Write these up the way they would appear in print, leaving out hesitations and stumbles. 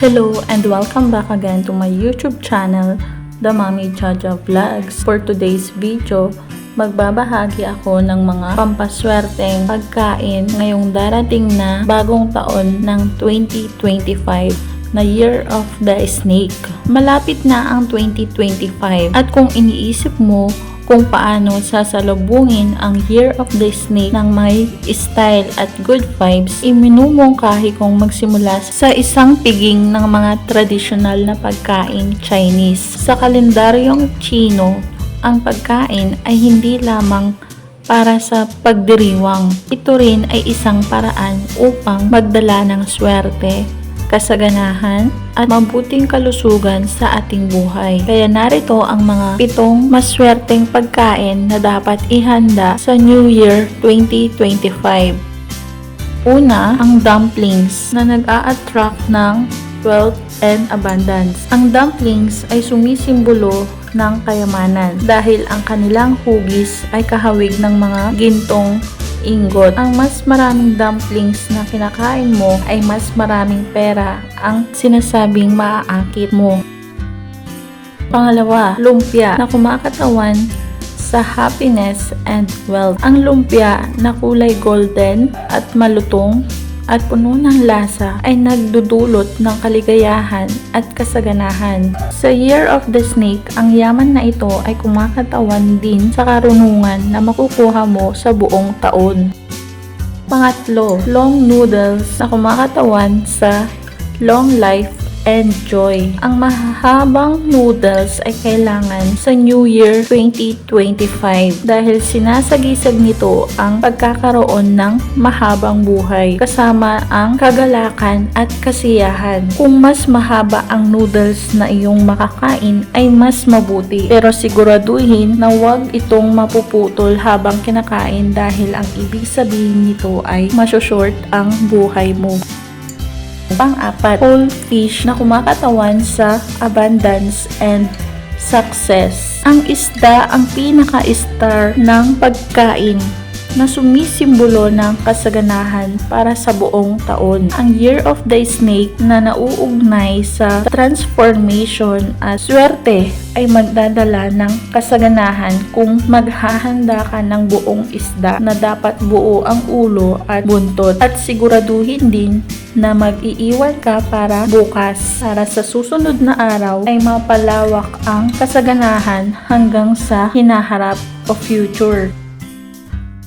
Hello and welcome back again to my YouTube channel, The Mommy Jaja Vlogs. For today's video, magbabahagi ako ng mga pampaswerteng pagkain ngayong darating na bagong taon ng 2025 na Year of the Snake. Malapit na ang 2025 at kung iniisip mo kung paano sasalubungin ang Year of the Snake ng may style at good vibes, iminumungkahi kong magsimula sa isang piging ng mga tradisyonal na pagkain Chinese. Sa kalendaryong Chino, ang pagkain ay hindi lamang para sa pagdiriwang. Ito rin ay isang paraan upang magdala ng swerte, kasaganahan, at mabuting kalusugan sa ating buhay. Kaya narito ang mga 7 maswerteng pagkain na dapat ihanda sa New Year 2025. Una, ang dumplings na nag-a-attract ng wealth and abundance. Ang dumplings ay sumisimbolo ng kayamanan dahil ang kanilang hugis ay kahawig ng mga gintong ingot. Ang mas maraming dumplings na kinakain mo ay mas maraming pera ang sinasabing maaakit mo. Pangalawa, lumpia na kumakatawan sa happiness and wealth. Ang lumpia na kulay golden at malutong at puno ng lasa ay nagdudulot ng kaligayahan at kasaganahan. Sa Year of the Snake, ang yaman na ito ay kumakatawan din sa karunungan na makukuha mo sa buong taon. Pangatlo, long noodles na kumakatawan sa long life and joy. Ang mahabang noodles ay kailangan sa New Year 2025 dahil sinasagisag nito ang pagkakaroon ng mahabang buhay kasama ang kagalakan at kasiyahan. Kung mas mahaba ang noodles na iyong makakain ay mas mabuti, pero siguraduhin na huwag itong mapuputol habang kinakain dahil ang ibig sabihin nito ay masoshort ang buhay mo. Pang-apat, whole fish na kumakatawan sa abundance and success. Ang isda ang pinaka-star ng pagkain na sumisimbolo ng kasaganahan para sa buong taon. Ang Year of the Snake na nauugnay sa transformation at swerte ay magdadala ng kasaganahan kung maghahanda ka ng buong isda na dapat buo ang ulo at buntot, at siguraduhin din na mag-iiwan ka para bukas para sa susunod na araw ay mapalawak ang kasaganahan hanggang sa hinaharap o future.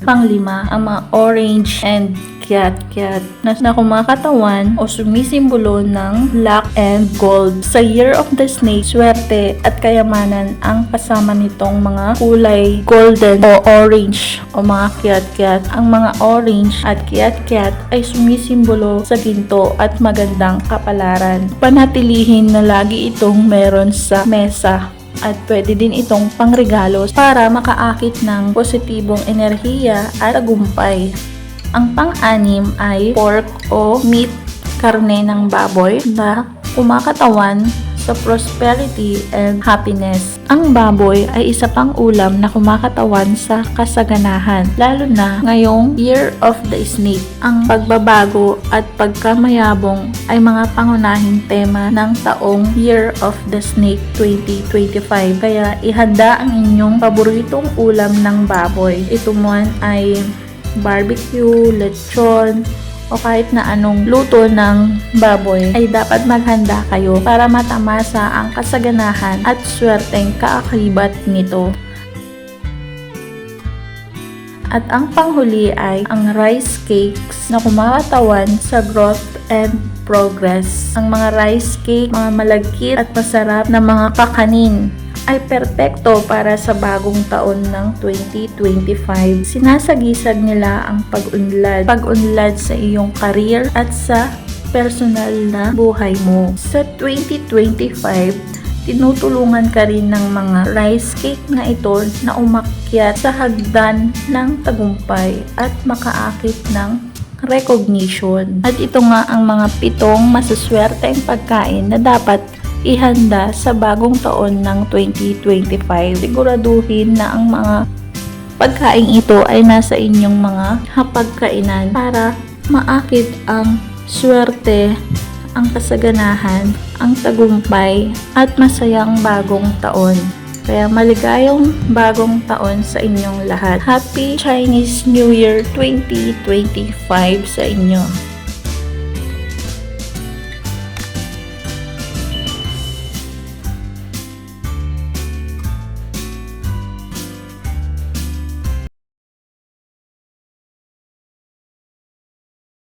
Panglima, ang mga orange and kiat-kiat na kumakatawan o sumisimbolo ng luck and gold. Sa Year of the Snake, swerte at kayamanan ang kasama nitong mga kulay golden o orange o mga kiat-kiat. Ang mga orange at kiat-kiat ay sumisimbolo sa ginto at magandang kapalaran. Panatilihin na lagi itong meron sa mesa at pwede din itong pangregalo para makaakit ng positibong enerhiya at tagumpay. Ang pang-anim ay pork o meat, karne ng baboy na kumakatawan sa prosperity and happiness. Ang baboy ay isa pang ulam na kumakatawan sa kasaganahan, lalo na ngayong Year of the Snake. Ang pagbabago at pagkamayabong ay mga pangunahing tema ng taong Year of the Snake 2025. Kaya ihanda ang inyong paboritong ulam ng baboy. Ito man ay barbecue, lechon, o kahit na anong luto ng baboy ay dapat maghanda kayo para matamasa ang kasaganahan at swerteng kaakibat nito. At ang panghuli ay ang rice cakes na kumakatawan sa growth and progress. Ang mga rice cake, mga malagkit at masarap na mga kakanin ay perpekto para sa bagong taon ng 2025. Sinasagisag nila ang pag-unlad sa iyong career at sa personal na buhay mo. Sa 2025, tinutulungan ka rin ng mga rice cake na ito na umakyat sa hagdan ng tagumpay at makaakit ng recognition. At ito nga ang mga 7 masaswerteng pagkain na dapat ihanda sa bagong taon ng 2025. Siguraduhin na ang mga pagkain ito ay nasa inyong mga hapagkainan para maakit ang swerte ang kasaganahan, ang tagumpay, at masayang bagong taon. Kaya maligayang bagong taon sa inyong lahat. Happy Chinese New Year 2025 sa inyo!